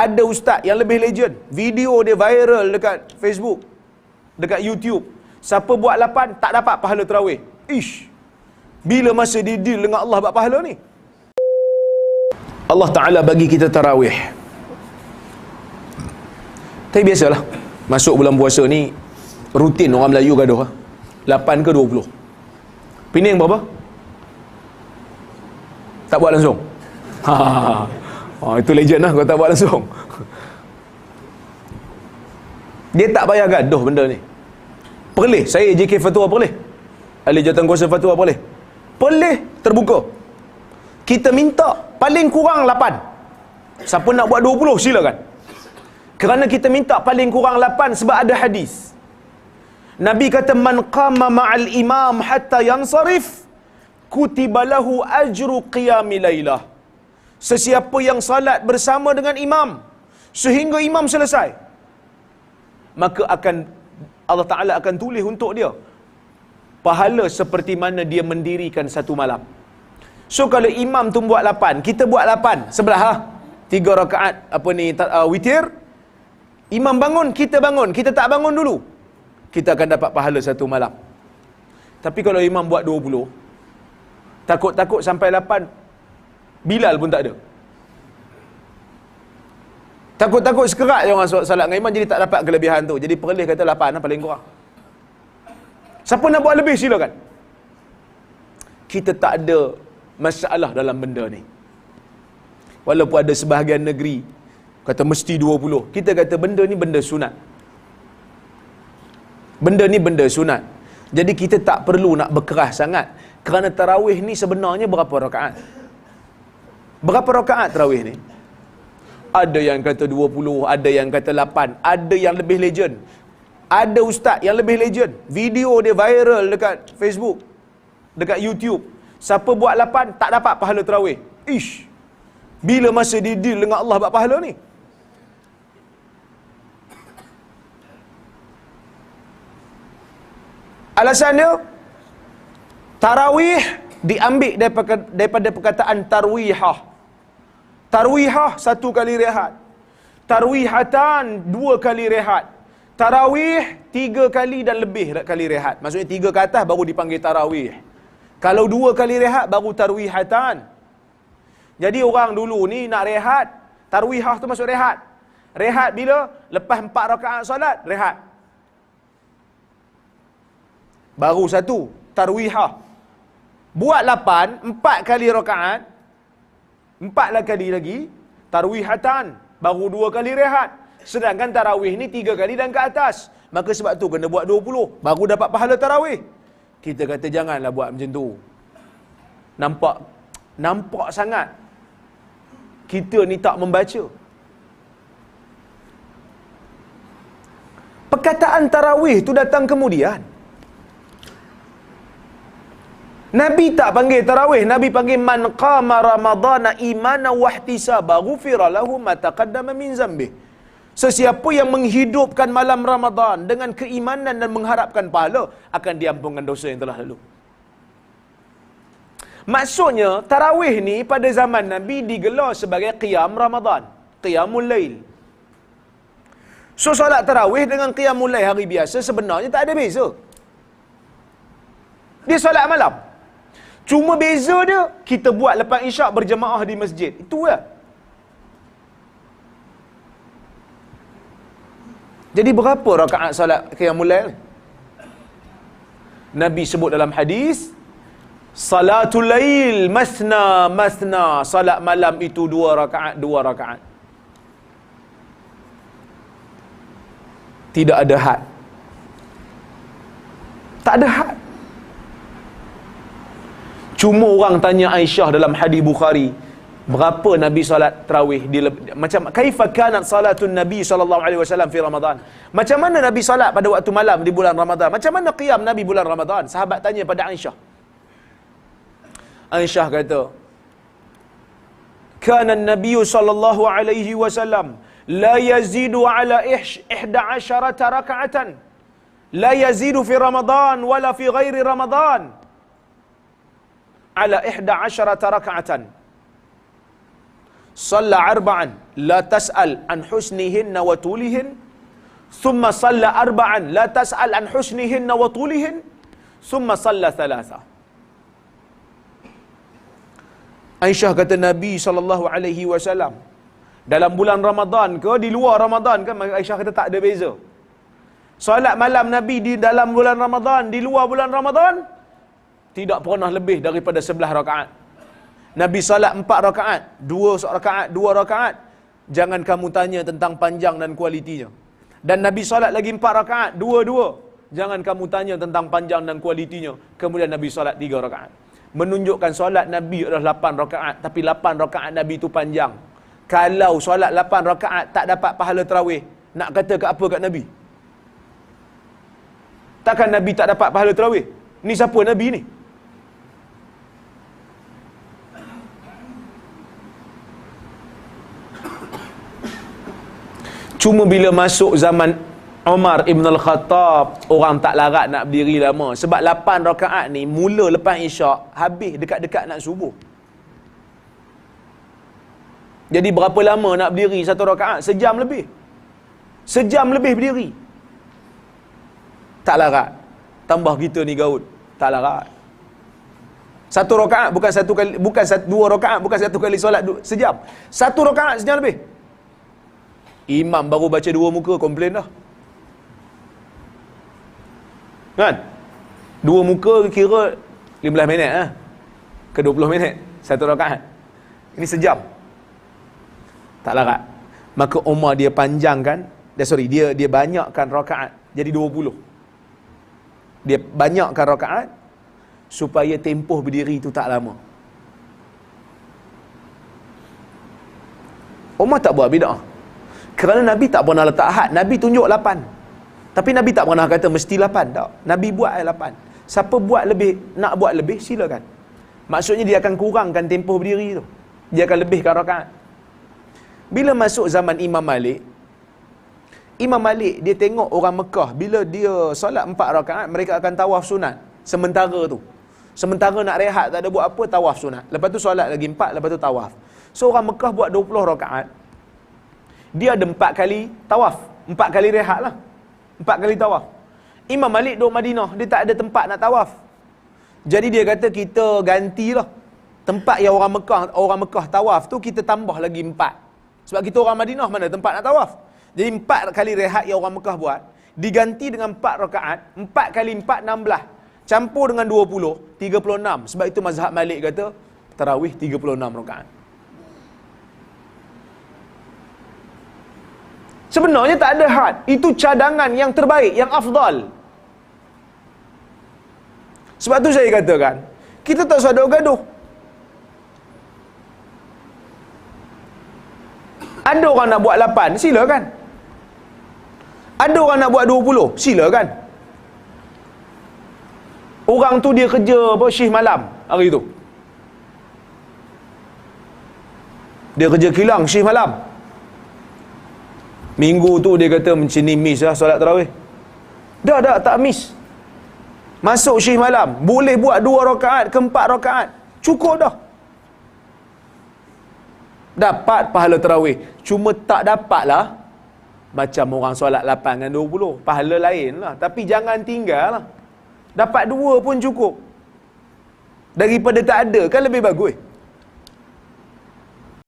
Ada ustaz yang lebih legend, video dia viral dekat Facebook, dekat YouTube. Siapa buat 8 tak dapat pahala tarawih. Ish. Bila masa dia deal dengan Allah buat pahala ni? Allah Ta'ala bagi kita tarawih. Tapi biasalah, masuk bulan puasa ni rutin orang Melayu gaduh. 8 ke 20? Pening berapa? Tak buat langsung. Itu legend lah kalau tak buat langsung. Dia tak payah gaduh benda ni. Perleh, saya JK Fatwa perleh. Ahli Jawatan Kuasa Fatwa perleh. Perleh terbuka. Kita minta paling kurang 8. Siapa nak buat 20 silakan. Kerana kita minta paling kurang 8 sebab ada hadis. Nabi kata man qama ma'al imam hatta yansarif kutiba lahu ajru qiyamil lailah. Sesiapa yang salat bersama dengan imam sehingga imam selesai, maka Allah Ta'ala akan tulis untuk dia pahala seperti mana dia mendirikan satu malam. So kalau imam tu buat 8, kita buat 8 sebelah 3 rakaat witir. Imam bangun, kita tak bangun dulu, kita akan dapat pahala satu malam. Tapi kalau imam buat 20, takut-takut sampai 8 Bilal pun tak ada. Takut-takut sekerat je orang salat dengan imam, jadi tak dapat kelebihan tu. Jadi perleh kata 8 paling kurang. Siapa nak buat lebih silakan. Kita tak ada masalah dalam benda ni. Walaupun ada sebahagian negeri kata mesti 20, kita kata benda ni benda sunat. Benda ni benda sunat. Jadi kita tak perlu nak berkeras sangat. Kerana tarawih ni sebenarnya berapa rakaat? Berapa rakaat tarawih ni? Ada yang kata 20, ada yang kata 8, ada yang lebih legend. Ada ustaz yang lebih legend, video dia viral dekat Facebook, dekat YouTube. Siapa buat 8 tak dapat pahala tarawih. Ish. Bila masa dia deal dengan Allah buat pahala ni? Alasannya tarawih diambil daripada perkataan tarwihah. Tarwihah 1 kali rehat. Tarwihatan 2 kali rehat. Tarawih 3 kali dan lebih kali rehat. Maksudnya 3 ke atas baru dipanggil tarawih. Kalau 2 kali rehat baru tarwihatan. Jadi orang dulu ni nak rehat, tarwihah tu masuk rehat. Rehat bila? Lepas 4 rakaat solat, rehat. Baru 1 tarwihah. Buat 8, 4 kali rakaat, 4 kali lagi tarwihatan, baru 2 kali rehat. Sedangkan tarawih ni 3 kali dan ke atas. Maka sebab tu kena buat 20 baru dapat pahala tarawih. Kita kata janganlah buat macam tu. Nampak sangat kita ni tak membaca. Perkataan tarawih tu datang kemudian. Nabi tak panggil tarawih, Nabi panggil man qama ramadhana imanan wa ihtisaba ghufira lahu ma taqaddama min zambih. Sesiapa yang menghidupkan malam Ramadan dengan keimanan dan mengharapkan pahala, akan diampunkan dosa yang telah lalu. Maksudnya tarawih ni pada zaman Nabi digelar sebagai qiyam Ramadan, qiyamul lail. So solat tarawih dengan qiyamul lail hari biasa sebenarnya tak ada beza. Dia solat malam. Cuma beza dia, kita buat lepas isyak berjemaah di masjid. Itu lah. Jadi berapa rakaat solat qiyamul lail? Nabi sebut dalam hadis, salatul lail masna masna. Salat malam itu 2 rakaat, 2 rakaat. Tidak ada had. Tak ada had. Cuma orang tanya Aisyah dalam hadis Bukhari, berapa Nabi salat tarawih macam kaifa kanat salatun Nabi sallallahu alaihi wasallam fi Ramadan? Macam mana Nabi salat pada waktu malam di bulan Ramadan? Macam mana qiyam Nabi bulan Ramadan? Sahabat tanya pada Aisyah. Aisyah kata, kana Nabi sallallahu alaihi wasallam la yazidu ala 11 raka'atan. La yazidu fi Ramadan wala fi ghairi Ramadan ala 11 raka'atan. Salla arba'an la tas'al an husnihinna wa tulihin, thumma salla arba'an la tas'al an husnihinna wa tulihin, thumma salla thalatha. Aisyah kata Nabi SAW dalam bulan Ramadan ke di luar Ramadan ke, Aisyah kata tak ada beza. Solat malam Nabi di dalam bulan Ramadan, di luar bulan Ramadan, tidak pernah lebih daripada 11 rakaat. Nabi salat 4 rakaat, 2 rakaat, 2 rakaat. Jangan kamu tanya tentang panjang dan kualitinya. Dan Nabi salat lagi 4 rakaat, 2-2. Jangan kamu tanya tentang panjang dan kualitinya. Kemudian Nabi salat 3 rakaat. Menunjukkan solat Nabi adalah 8 rakaat, tapi 8 rakaat Nabi itu panjang. Kalau solat 8 rakaat tak dapat pahala tarawih, nak kata ke apa kat Nabi? Takkan Nabi tak dapat pahala tarawih? Ni siapa Nabi ni? Cuma bila masuk zaman Umar Ibn Al-Khattab, orang tak larat nak berdiri lama. Sebab 8 rakaat ni mula lepas isyak, habis dekat-dekat nak subuh. Jadi berapa lama nak berdiri 1 rakaat? Sejam lebih. Sejam lebih berdiri. Tak larat. Tambah kita ni gaut, tak larat. 1 rakaat bukan 1 kali, bukan 2 rakaat, bukan 1 kali solat sejam. 1 rakaat sejam lebih. Imam baru baca 2 muka, komplain dah. Kan? 2 muka kira 15 minit ke 20 minit 1 rakaat. Ini sejam. Tak larat. Maka Umar dia panjangkan, dia banyakkan rakaat jadi 20. Dia banyakkan rakaat supaya tempoh berdiri itu tak lama. Umar tak buat bid'ah. Kerana Nabi tak pernah letak had. Nabi tunjuk 8. Tapi Nabi tak pernah kata mesti 8. Tak. Nabi buat 8. Siapa buat lebih, nak buat lebih, silakan. Maksudnya dia akan kurangkan tempoh berdiri tu. Dia akan lebihkan rakaat. Bila masuk zaman Imam Malik, Imam Malik dia tengok orang Mekah, bila dia solat 4 rakaat, mereka akan tawaf sunat. Sementara nak rehat, tak ada buat apa, tawaf sunat. Lepas tu solat lagi 4, lepas tu tawaf. So orang Mekah buat 20 rakaat. Dia ada 4 kali tawaf. 4 kali rehat lah. 4 kali tawaf. Imam Malik duduk Madinah, dia tak ada tempat nak tawaf. Jadi dia kata kita gantilah. Tempat yang orang Mekah tawaf tu kita tambah lagi 4. Sebab kita orang Madinah mana tempat nak tawaf. Jadi 4 kali rehat yang orang Mekah buat diganti dengan 4 rakaat. 4 kali 4, 16. Campur dengan 20, 36. Sebab itu mazhab Malik kata tarawih 36 rakaat. Sebenarnya tak ada had. Itu cadangan yang terbaik, yang afdal. Sebab tu saya katakan, kita tak usah gaduh. Ada orang nak buat 8, silakan. Ada orang nak buat 20, silakan. Orang tu dia kerja shift malam hari tu. Dia kerja kilang shift malam. Minggu tu dia kata macam ni miss lah solat tarawih. Dah tak miss. Masuk shift malam, boleh buat 2 rakaat ke 4 rakaat. Cukup dah. Dapat pahala tarawih. Cuma tak dapat lah macam orang solat 8 dengan 20. Pahala lain lah. Tapi jangan tinggal lah. Dapat 2 pun cukup. Daripada tak ada kan lebih bagus.